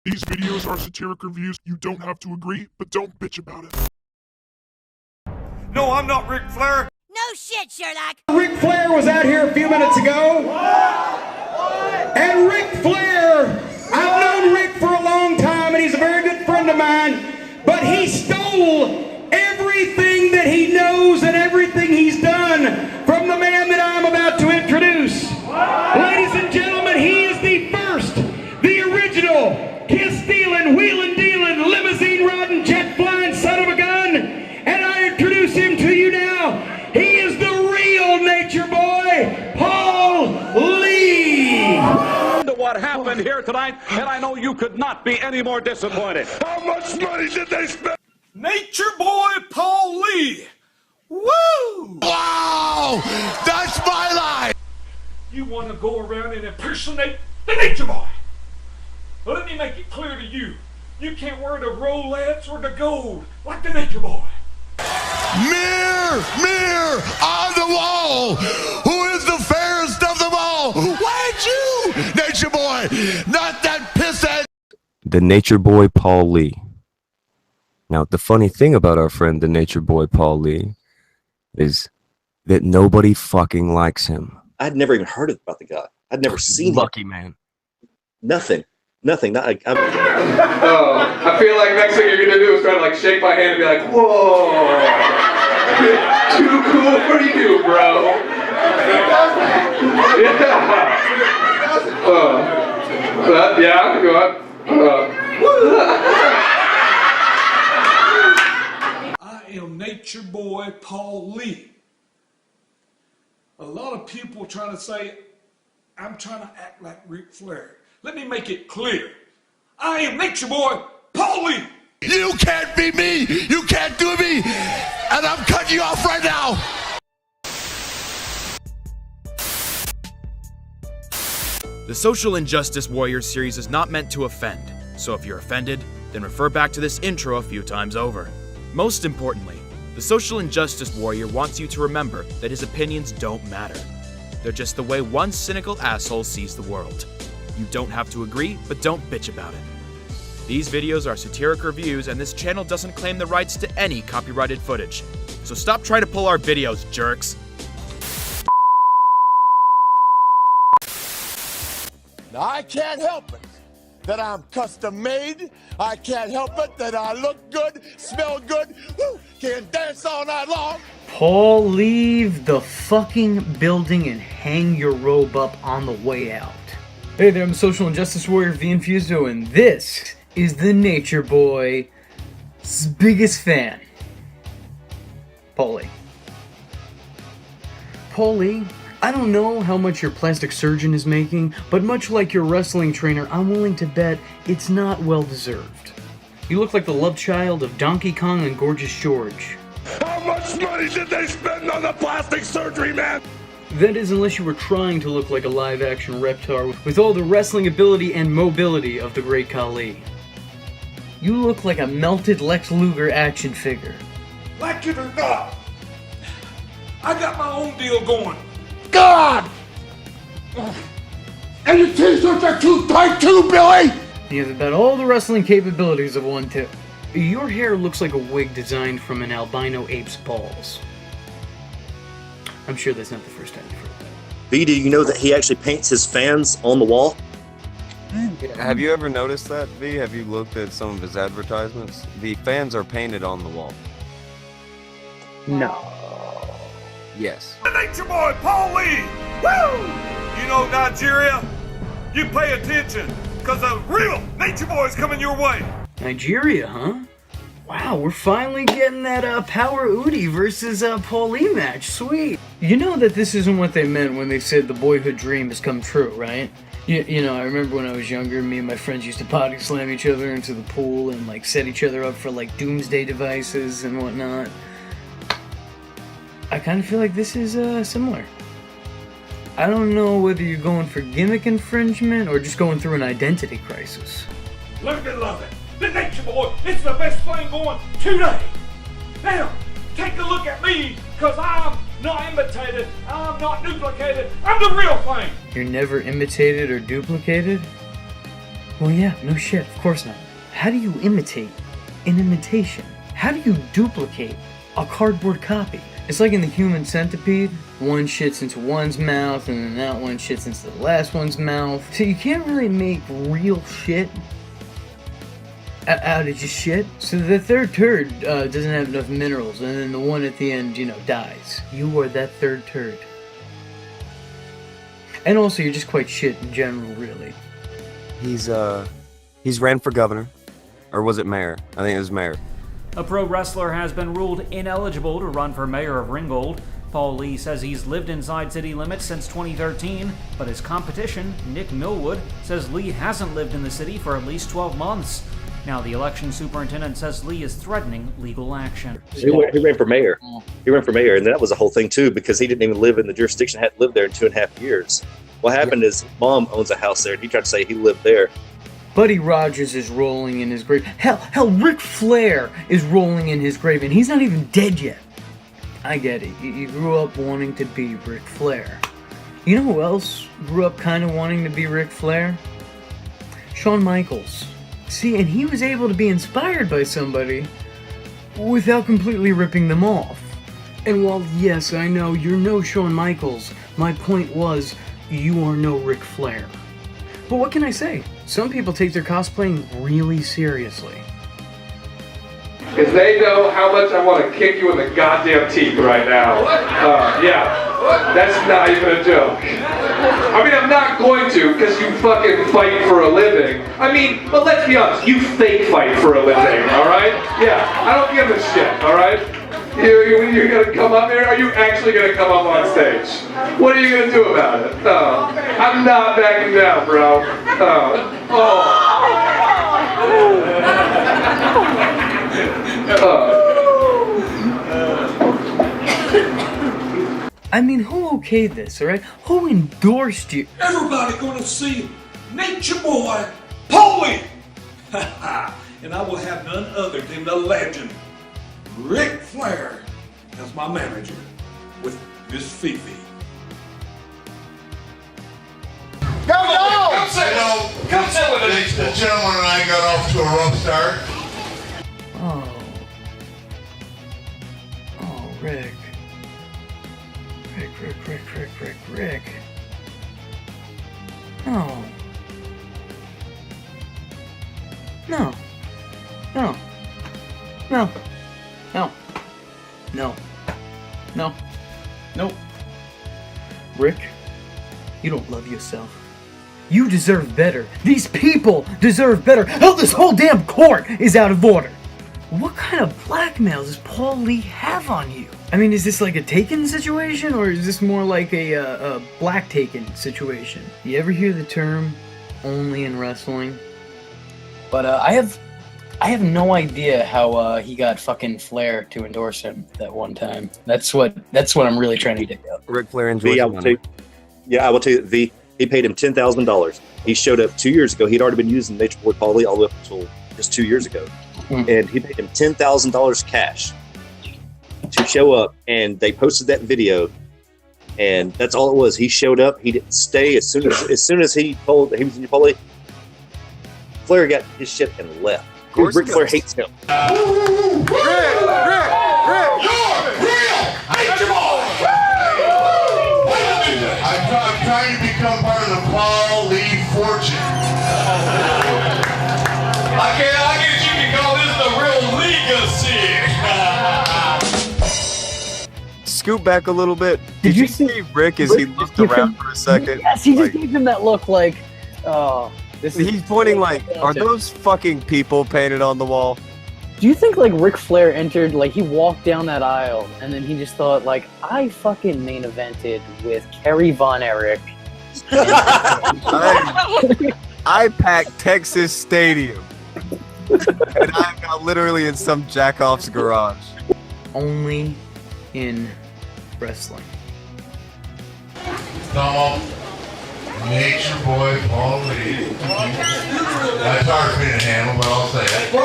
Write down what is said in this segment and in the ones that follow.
These videos are satiric reviews. You don't have to agree, but don't bitch about it. No, I'm not Ric Flair. No shit, Sherlock. Ric Flair was out here a few minutes ago. And Ric Flair, I've known Ric for a long time, and he's a very good friend of mine, but he stole everything that he knows and everything he's done from the man that I'm about to introduce. Ladies and gentlemen, he is the first, the original, kiss-stealing, wheeling-dealing, limousine-riding, jet-flying son of a gun, and I introduce him to you now. He is the real nature boy, Paul Lee. What happened here tonight, and I know you could not be any more disappointed. How much money did they spend? Nature Boy Paul Lee. Woo! Wow! That's my line! You want to go around and impersonate the Nature Boy? Well, let me make it clear to you. You can't wear the Rolex or the gold like the Nature Boy. Mirror, mirror on the wall, who is the fairest of them all? Why you, Nature Boy? Not that pisshead. The Nature Boy Paul Lee. Now, the funny thing about our friend, the Nature Boy Paul Lee, is that nobody fucking likes him. I'd never even heard about the guy. I'd never seen Lucky him. man. Nothing. Nothing. Not, Oh, I feel like next thing you're gonna do is try to like shake my hand and be like, whoa, too cool for you, bro. Yeah. Yeah, go on. I am Nature Boy Paul Lee. A lot of people trying to say I'm trying to act like Ric Flair. Let me make it clear. I am Nature Boy Paul Lee. You can't be me. You can't do me. And I'm cutting you off right now. The Social Injustice Warriors series is not meant to offend, so if you're offended, then refer back to this intro a few times over. Most importantly, the Social Injustice Warrior wants you to remember that his opinions don't matter. They're just the way one cynical asshole sees the world. You don't have to agree, but don't bitch about it. These videos are satiric reviews, and this channel doesn't claim the rights to any copyrighted footage. So stop trying to pull our videos, jerks. Now, I can't help it that I'm custom made. I can't help it that I look good, smell good, woo, can dance all night long. Paul, leave the fucking building and hang your robe up on the way out. Hey there, I'm the Social Injustice Warrior, the Infuso, and this is the Nature Boy's biggest fan, Paul Lee. Paul Lee, I don't know how much your plastic surgeon is making, but much like your wrestling trainer, I'm willing to bet it's not well deserved. You look like the love child of Donkey Kong and Gorgeous George. How much money did they spend on the plastic surgery, man? That is, unless you were trying to look like a live-action Reptar with all the wrestling ability and mobility of the great Khali. You look like a melted Lex Luger action figure. Like it or not, I got my own deal going. God! And your t-shirts are too tight too, Billy! You have about all the wrestling capabilities of one too. Your hair looks like a wig designed from an albino ape's balls. I'm sure that's not the first time you've heard that. B, do you know that he actually paints his fans on the wall? Have you ever noticed that, V? Have you looked at some of his advertisements? The fans are painted on the wall. No. Yes. The Nature Boy Paul Lee. Woo! You know, Nigeria, you pay attention, because a real Nature Boy is coming your way. Nigeria, huh? Wow, we're finally getting that Power Udi versus Paul Lee match. Sweet. You know that this isn't what they meant when they said the boyhood dream has come true, right? You know, I remember when I was younger, me and my friends used to body slam each other into the pool and like set each other up for like doomsday devices and whatnot. I kind of feel like this is similar. I don't know whether you're going for gimmick infringement or just going through an identity crisis. Look at love it. The Nature Boy, it's the best thing going today. Now, take a look at me, because I'm not imitated, I'm not duplicated, I'm the real thing. You're never imitated or duplicated? Well, yeah, no shit, of course not. How do you imitate an imitation? How do you duplicate a cardboard copy? It's like in the human centipede. One shits into one's mouth, and then that one shits into the last one's mouth. So you can't really make real shit out of just shit. So the third turd doesn't have enough minerals, and then the one at the end, dies. You are that third turd. And also, you're just quite shit in general, really. He's ran for governor. Or was it mayor? I think it was mayor. A pro wrestler has been ruled ineligible to run for mayor of Ringgold. Paul Lee says he's lived inside city limits since 2013, but his competition, Nick Millwood, says Lee hasn't lived in the city for at least 12 months. Now, the election superintendent says Lee is threatening legal action. He ran for mayor. He ran for mayor, and that was the whole thing, too, because he didn't even live in the jurisdiction, hadn't lived there in 2.5 years. What happened is mom owns a house there, and he tried to say he lived there. Buddy Rogers is rolling in his grave. Hell, Ric Flair is rolling in his grave, and he's not even dead yet. I get it. You grew up wanting to be Ric Flair. You know who else grew up kind of wanting to be Ric Flair? Shawn Michaels. See, and he was able to be inspired by somebody without completely ripping them off. And while, yes, I know you're no Shawn Michaels, my point was, you are no Ric Flair. But what can I say? Some people take their cosplaying really seriously. Because they know how much I want to kick you in the goddamn teeth right now. Yeah, that's not even a joke. I mean, I'm not going to, because you fucking fight for a living. I mean, but let's be honest, you fake fight for a living, alright? Yeah, I don't give a shit, alright? You're gonna come up here? Are you actually gonna come up on stage? What are you gonna do about it? I'm not backing down, bro. I mean, who okayed this, alright? Who endorsed you? Everybody gonna see Nature Boy Paulie! And I will have none other than the legend, Ric Flair, as my manager with Miss Fifi. Come sit with us. The gentleman and I got off to a rough start. Oh, Rick. Rick. No. Rick, you don't love yourself. You deserve better. These people deserve better. Hell, this whole damn court is out of order. What kind of blackmail does Paul Lee have on you? I mean, is this like a Taken situation, or is this more like a Black Taken situation? You ever hear the term only in wrestling? But I have no idea how he got fucking Flair to endorse him that one time. That's what I'm really trying to dig up. Ric Flair endorsed him. I will tell you, he paid him $10,000. He showed up 2 years ago. He'd already been using Nature Boy Paulie all the way up until just 2 years ago. And he paid him $10,000 cash to show up, and they posted that video, and that's all it was. He showed up. He didn't stay. As soon as he told he was in Paulie, Flair got his shit and left. Ric Flair hates him. Rick! You're real Nature Boy! I'm trying to become part of the Paul Lee fortune. I guess you can call this the real legacy. Scoot back a little bit. Did you see Rick as he looked around for a second? Yes, he just gave him that look like, he's pointing like, are those fucking people painted on the wall? Do you think like Ric Flair entered, like he walked down that aisle and then he just thought like, I fucking main evented with Kerry Von Erich. I packed Texas Stadium. And I'm not literally in some jack-off's garage. Only in wrestling. Tomo, Nature Boy Paul Lee. That's hard for me to handle, but I'll say it. We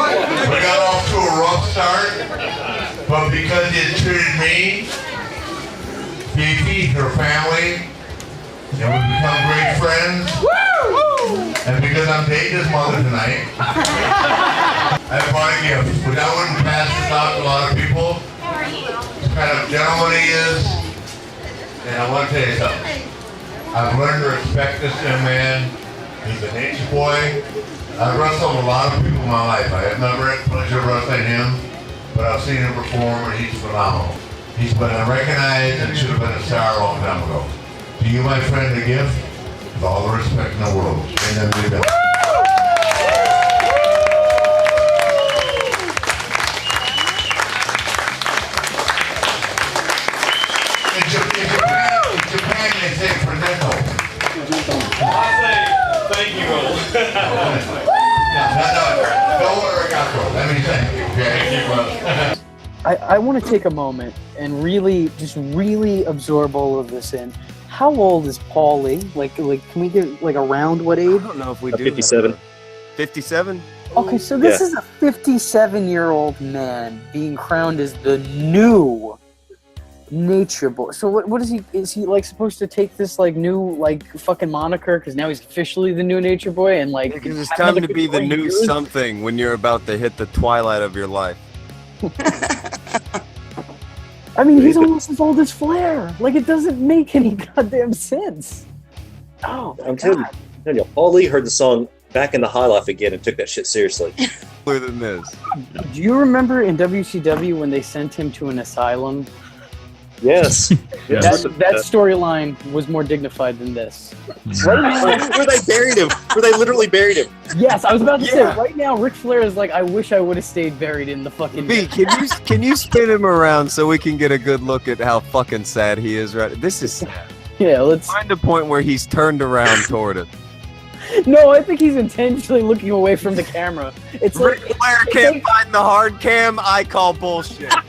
got off to a rough start, but because he treated me, Fifi, her family, and we've become great friends. And because because I'm dating his mother tonight. I bought a gift, which I wouldn't pass this out to a lot of people. What kind of gentleman he is. And I want to tell you something. I've learned to respect this young man. He's a nature boy. I've wrestled a lot of people in my life. I have never had the pleasure of wrestling him, but I've seen him perform and he's phenomenal. He's been unrecognized and should have been a star a long time ago. To you, my friend, a gift with all the respect in the world. And then we go. In Japan, they say presento. I say thank you, Will. Don't worry, let me thank you. Thank you, brother. I want to take a moment and really absorb all of this in. How old is Paul Lee? Like, can we get like around what age? I don't know if we do. 57. 57? Okay, so this is a 57-year-old man being crowned as the new Nature Boy. So what is he like supposed to take this like new like fucking moniker because now he's officially the new Nature Boy and like because it's time to be the new something when you're about to hit the twilight of your life. I mean, he's almost as old as Flair. Like, it doesn't make any goddamn sense. Oh, I'm telling you, Paul Lee heard the song Back in the High Life again and took that shit seriously. Cooler than this. Do you remember in WCW when they sent him to an asylum? Yes. That storyline was more dignified than this. Right now, where they buried him. Where they literally buried him. Yes, I was about to say, right now, Ric Flair is like, I wish I would have stayed buried in the fucking... B, can you spin him around so we can get a good look at how fucking sad he is right? This is sad. Yeah, let's... Find a point where he's turned around toward it. No, I think he's intentionally looking away from the camera. It's Ric like... Flair can't find the hard cam, I call bullshit. Work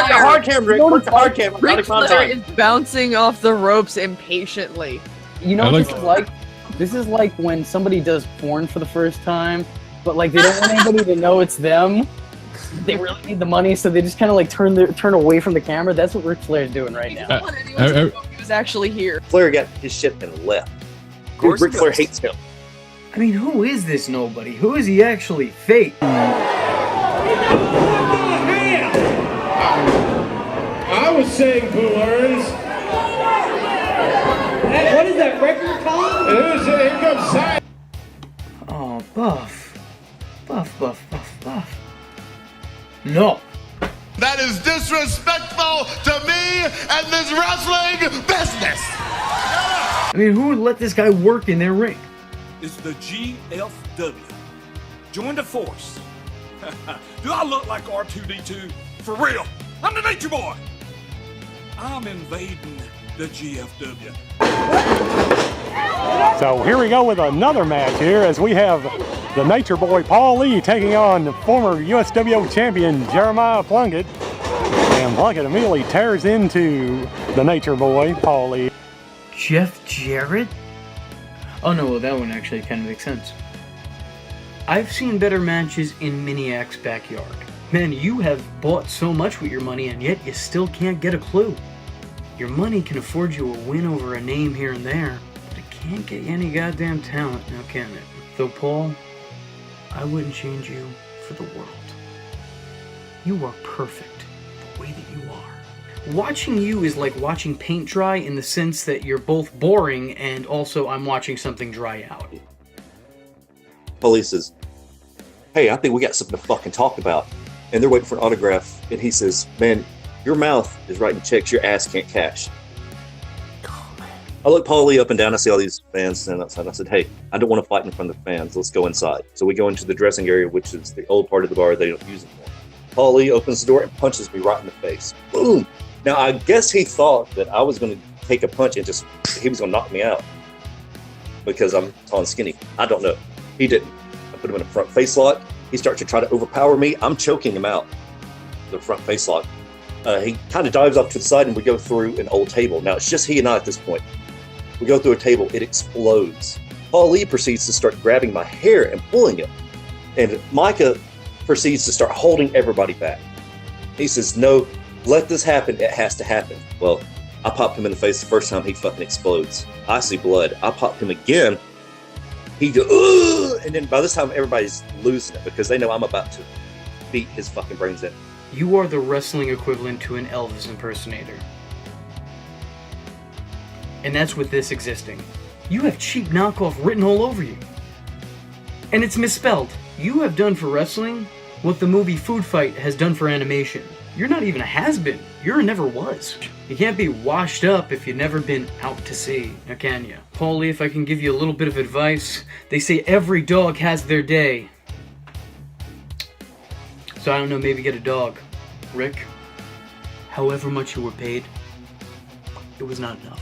the hard cam, Rick. Work the hard cam. Ric Flair is bouncing off the ropes impatiently. You know what this is like when somebody does porn for the first time, but like they don't want anybody to know it's them. They really need the money, so they just kind of like turn away from the camera. That's what Ric Flair's doing right now. He don't want anyone to know he was actually here. Flair got his shit and left. Dude, Ric Flair hates him. I mean, who is this nobody? Who is he actually fake? I was saying Boo Earns. What is that record called? Here comes Simon. Oh, Buff. No. That is disrespectful to me and this wrestling business. I mean, who would let this guy work in their ring? It's the GFW. Join the force. Do I look like R2-D2? For real. I'm the Nature Boy. I'm invading the GFW. So here we go with another match here as we have the Nature Boy Paul Lee taking on former USWO champion Jeremiah Plunkett. And Plunkett immediately tears into the Nature Boy Paul Lee. Jeff Jarrett? Oh no, well that one actually kind of makes sense. I've seen better matches in Miniac's backyard. Man, you have bought so much with your money and yet you still can't get a clue. Your money can afford you a win over a name here and there, but it can't get you any goddamn talent, now can it? Though, Paul, I wouldn't change you for the world. You are perfect the way that you are. Watching you is like watching paint dry in the sense that you're both boring and also I'm watching something dry out. Police says, hey, I think we got something to fucking talk about. And they're waiting for an autograph. And he says, man, your mouth is writing checks your ass can't cash. I look Paul Lee up and down. I see all these fans standing outside. I said, hey, I don't want to fight in front of the fans. Let's go inside. So we go into the dressing area, which is the old part of the bar they don't use anymore. Paul Lee opens the door and punches me right in the face. Boom! Now, I guess he thought that I was going to take a punch and he was going to knock me out because I'm tall and skinny. I don't know. He didn't. I put him in a front face lock. He starts to try to overpower me. I'm choking him out. The front face lock. He kind of dives off to the side and we go through an old table. Now, it's just he and I at this point. We go through a table. It explodes. Paul Lee proceeds to start grabbing my hair and pulling it. And Micah proceeds to start holding everybody back. He says, no, let this happen. It has to happen. Well, I popped him in the face the first time. He fucking explodes. I see blood. I popped him again. he go, and then by this time everybody's losing it because they know I'm about to beat his fucking brains in. You are the wrestling equivalent to an Elvis impersonator. And that's with this existing. You have cheap knockoff written all over you. And it's misspelled. You have done for wrestling what the movie Food Fight has done for animation. You're not even a has-been. You're a never was. You can't be washed up if you've never been out to sea, now can you? Paulie, if I can give you a little bit of advice, they say every dog has their day. So I don't know, maybe get a dog. Rick, however much you were paid, it was not enough.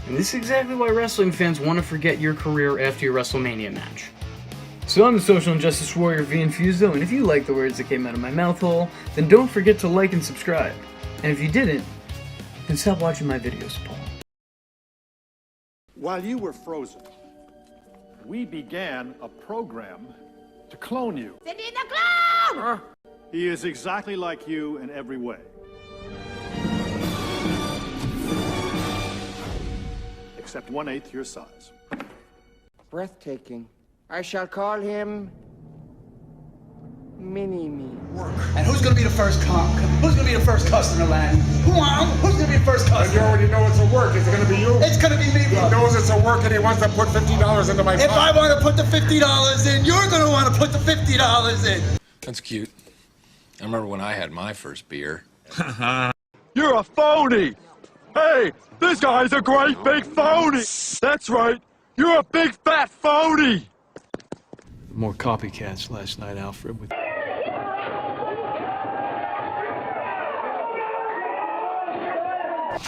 And this is exactly why wrestling fans want to forget your career after your WrestleMania match. So I'm the Social Injustice Warrior V Infuso, and if you like the words that came out of my mouth hole, then don't forget to like and subscribe. And if you didn't, then stop watching my videos, Paul. While you were frozen, we began a program to clone you. Cindy the clone! He is exactly like you in every way. Except 1/8 your size. Breathtaking. I shall call him Mini-Me. And who's gonna be the first who's gonna be the first customer, Lanny? Who's gonna be the first customer? And you already know it's a work. Is it gonna be you? It's gonna be me, He bro. knows it's a work and he wants to put $50 into my pocket. If I want to put the $50 in, you're gonna want to put the $50 in. That's cute. I remember when I had my first beer. You're a phony! Hey, this guy's a great big phony! That's right, you're a big fat phony! More copycats last night, Alfred.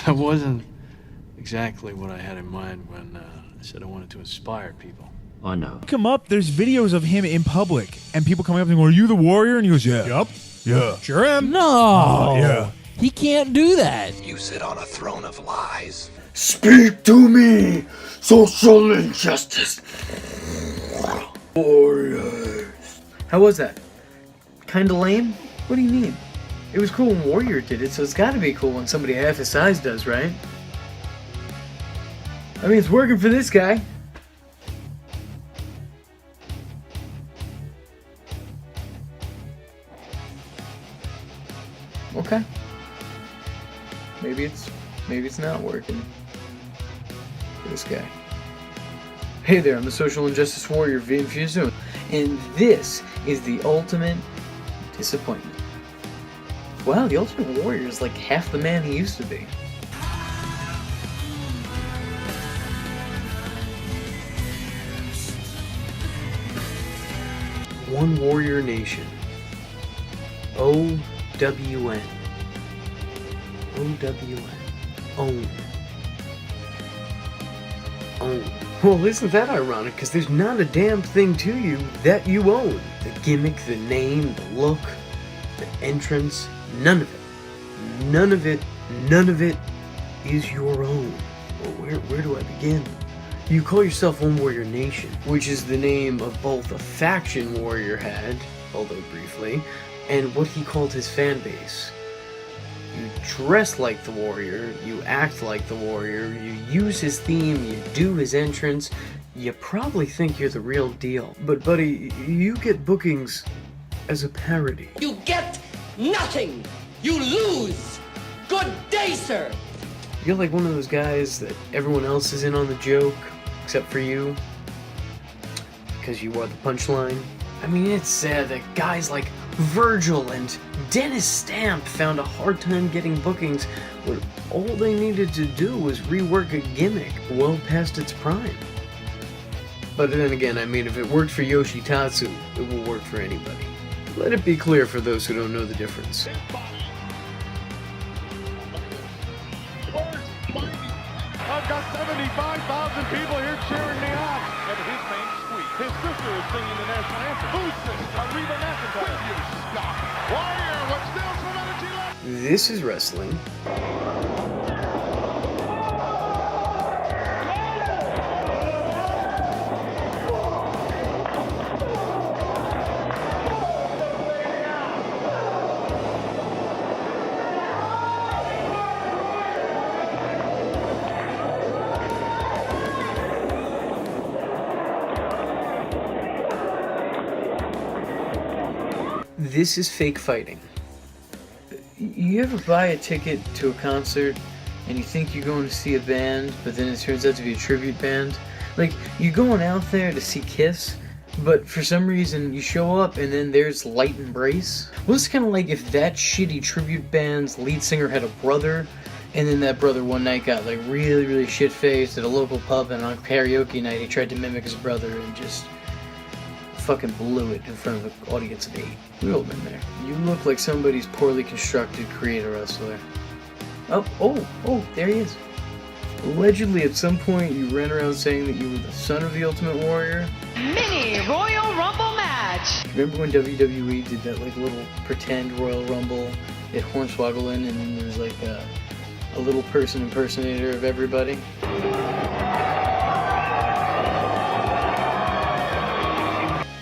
That wasn't exactly what I had in mind when I said I wanted to inspire people. Oh, no. Come up, there's videos of him in public, and people coming up and going, "Are you the warrior?" And he goes, "Yeah. Yup. Yeah. Sure am." No. Yeah. He can't do that. You sit on a throne of lies. Speak to me, social injustice. Warriors. How was that? Kinda lame? What do you mean? It was cool when Warrior did it, so it's gotta be cool when somebody half his size does, right? I mean, it's working for this guy. Okay. Maybe it's not working for this guy. Hey there, I'm the Social Injustice Warrior V Infuso, and this is the ultimate disappointment. Wow, the Ultimate Warrior is like half the man he used to be. One Warrior Nation. OWN. OWN. Own. Own. Well, isn't that ironic? Because there's not a damn thing to you that you own. The gimmick, the name, the look, the entrance, none of it. None of it, none of it is your own. Well, where do I begin? You call yourself One Warrior Nation, which is the name of both a faction Warrior had, although briefly, and what he called his fan base. You dress like the Warrior, you act like the Warrior, you use his theme, you do his entrance, you probably think you're the real deal. But buddy, you get bookings as a parody. You get nothing! You lose! Good day, sir! You're like one of those guys that everyone else is in on the joke, except for you. Because you are the punchline. I mean, it's sad that guys like Virgil and Dennis Stamp found a hard time getting bookings when all they needed to do was rework a gimmick well past its prime. But then again, I mean, if it worked for Yoshitatsu, it will work for anybody. Let it be clear for those who don't know the difference. I've got 75,000 people here cheering me on. And his main squeak. His sister is singing the national anthem. Who's sister? Reba McEntire. Will you stop? Warrior, what's still some energy left? This is wrestling. This is fake fighting. You ever buy a ticket to a concert and you think you're going to see a band, but then it turns out to be a tribute band? Like, you're going out there to see Kiss, but for some reason you show up and then there's Light Embrace? Well, it's kind of like if that shitty tribute band's lead singer had a brother, and then that brother one night got like really shit-faced at a local pub, and on karaoke night he tried to mimic his brother and just fucking blew it in front of an audience of 8. We've all been there. You look like somebody's poorly constructed creator wrestler. Oh, there he is. Allegedly, at some point, you ran around saying that you were the son of the Ultimate Warrior. Mini Royal Rumble match. Remember when WWE did that like little pretend Royal Rumble? They had Hornswoggle in, and then there was like a little person impersonator of everybody.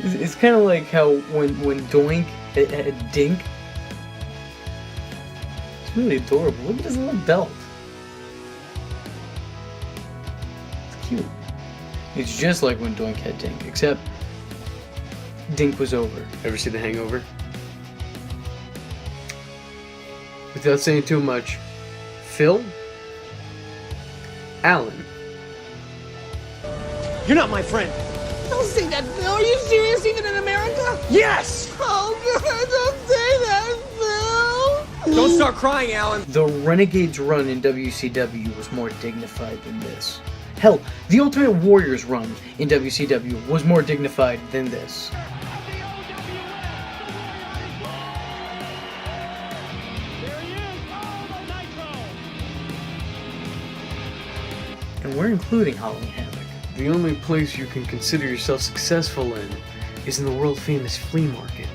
It's kind of like how when Doink had Dink. It's really adorable. Look at his little belt. It's cute. It's just like when Doink had Dink, except Dink was over. Ever see The Hangover? Without saying too much, Phil? Alan. You're not my friend. Don't say that, Phil. Are you serious? Even in America? Yes! Oh, God, don't say that, Phil. Don't start crying, Alan. The Renegades run in WCW was more dignified than this. Hell, the Ultimate Warriors run in WCW was more dignified than this. And we're including Halloween Havoc. The only place you can consider yourself successful in is in the world-famous flea market.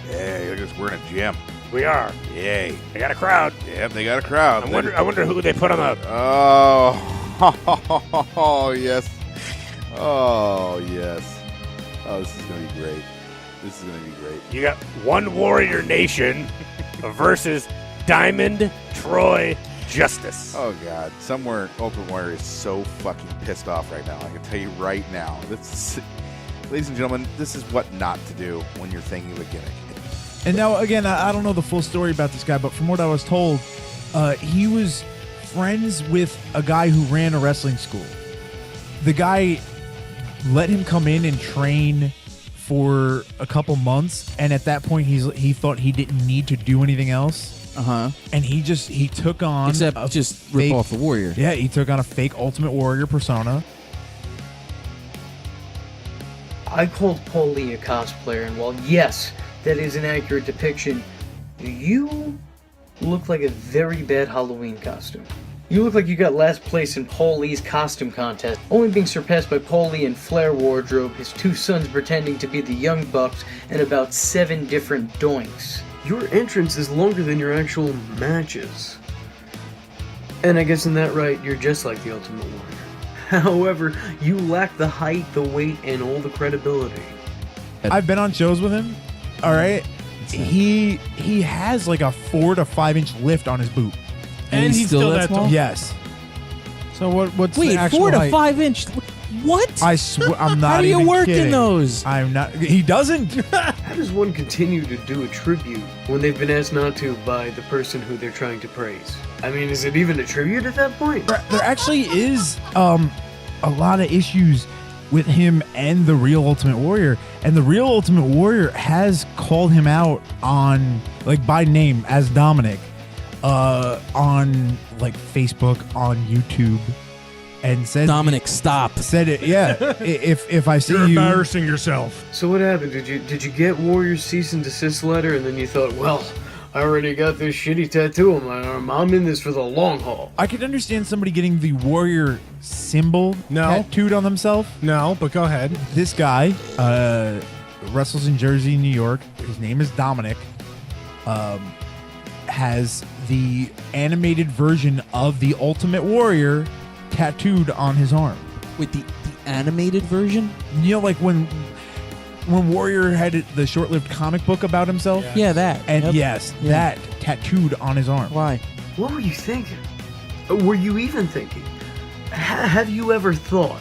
Yeah, look at us, we're in a gym. We are. Yay. They got a crowd. Yep, they got a crowd. I wonder who they put on the... Oh, yes. Oh, yes. Oh, this is going to be great. This is going to be great. You got One Warrior Nation versus Diamond Troy Justice. Oh, God. Somewhere Ultimate Warrior is so fucking pissed off right now. I can tell you right now. Ladies and gentlemen, this is what not to do when you're thinking of a gimmick. And now, again, I don't know the full story about this guy, but from what I was told, he was friends with a guy who ran a wrestling school. The guy let him come in and train for a couple months, and at that point, he thought he didn't need to do anything else. And he took on rip off the Warrior. Yeah, he took on a fake Ultimate Warrior persona. I called Paul Lee a cosplayer, and while yes, that is an accurate depiction, you look like a very bad Halloween costume. You look like you got last place in Paul Lee's costume contest, only being surpassed by Paul Lee in Flair wardrobe, his 2 sons pretending to be the Young Bucks, and about 7 different doinks. Your entrance is longer than your actual matches. And I guess in that right, you're just like the Ultimate Warrior. However, you lack the height, the weight, and all the credibility. I've been on shows with him. All right, he has like a 4 to 5 inch lift on his boot, and he's still that small. Yes. So what's Wait, the actual 4 to height? 5 inch? What? I swear, I'm not. How do you even work kidding. in those? I'm not. He doesn't. How does one continue to do a tribute when they've been asked not to by the person who they're trying to praise? I mean, is it even a tribute at that point? There actually is a lot of issues with him and the real Ultimate Warrior, and the real Ultimate Warrior has called him out on, like, by name as Dominic, on like Facebook, on YouTube, and said, Dominic, stop. Said it, yeah. if I see You're you embarrassing yourself. So what happened? Did you get Warrior's cease and desist letter, and then you thought, well, I already got this shitty tattoo on my arm. I'm in this for the long haul. I could understand somebody getting the Warrior symbol tattooed on themselves. No, but go ahead. This guy wrestles in Jersey, New York. His name is Dominic. Has the animated version of the Ultimate Warrior tattooed on his arm. With the animated version? You know, like when Warrior had the short-lived comic book about himself? Yeah, that. And Yep. yes, Yeah. that tattooed on his arm. Why? What were you thinking? Were you even thinking? Have you ever thought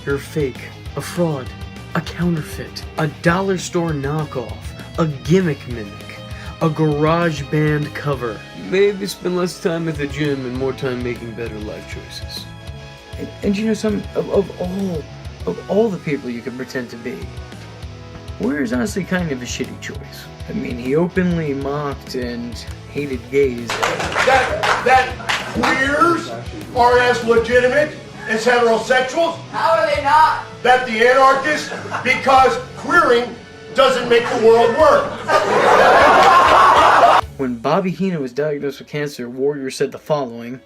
you're fake, a fraud, a counterfeit, a dollar store knockoff, a gimmick mimic? a garage band cover. Maybe spend less time at the gym and more time making better life choices. And you know, some of all the people you can pretend to be, Warrior's honestly kind of a shitty choice. I mean, he openly mocked and hated gays. That queers are as legitimate as heterosexuals? How are they not? That the anarchists, because queering doesn't make the world work. When Bobby Heenan was diagnosed with cancer, Warrior said the following: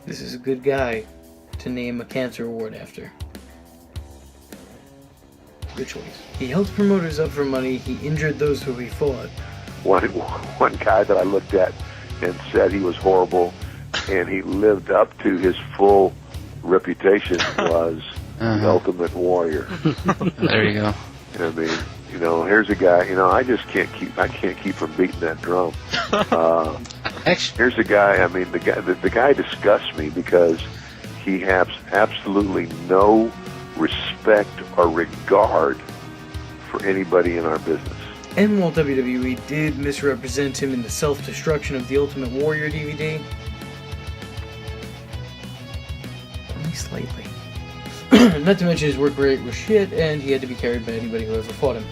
"This is a good guy to name a cancer award after." Good choice. He held promoters up for money, he injured those who he fought. One guy that I looked at and said he was horrible, and he lived up to his full reputation, was the Ultimate Warrior. There you go. I mean, you know, here's a guy. You know, I can't keep from beating that drum. Here's a guy. I mean, the guy disgusts me because he has absolutely no respect or regard for anybody in our business. And while WWE did misrepresent him in the self-destruction of the Ultimate Warrior DVD, only slightly. Not to mention his work rate was shit, and he had to be carried by anybody who ever fought him.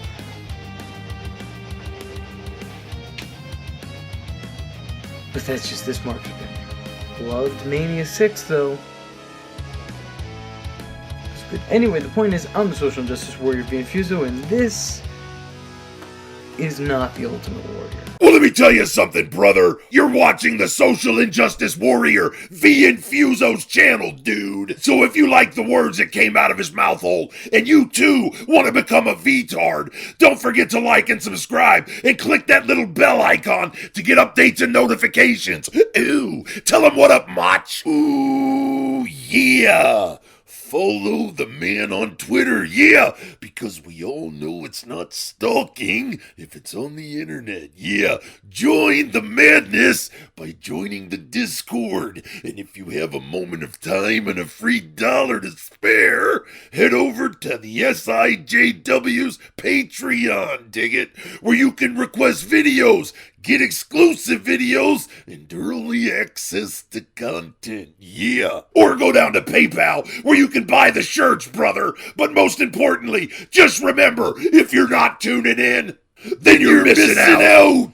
But that's just this Mark's opinion. Loved Mania 6, though. It's good. Anyway, the point is, I'm the Social Injustice Warrior V Infuso, and this is not the Ultimate Warrior. Well, let me tell you something, brother. You're watching the Social Injustice Warrior V Infuso's channel, dude. So if you like the words that came out of his mouth hole, and you too want to become a V-tard, don't forget to like and subscribe, and click that little bell icon to get updates and notifications. Ooh, tell him what up, Mach. Ooh, yeah. Follow the man on Twitter, yeah, because we all know it's not stalking if it's on the internet, yeah. Join the madness by joining the Discord, and if you have a moment of time and a free $1 to spare, head over to the SIJW's Patreon, dig it, where you can request videos, get exclusive videos, and early access to content, yeah. Or go down to PayPal, where you can buy the shirts, brother. But most importantly, just remember, if you're not tuning in, then you're missing out.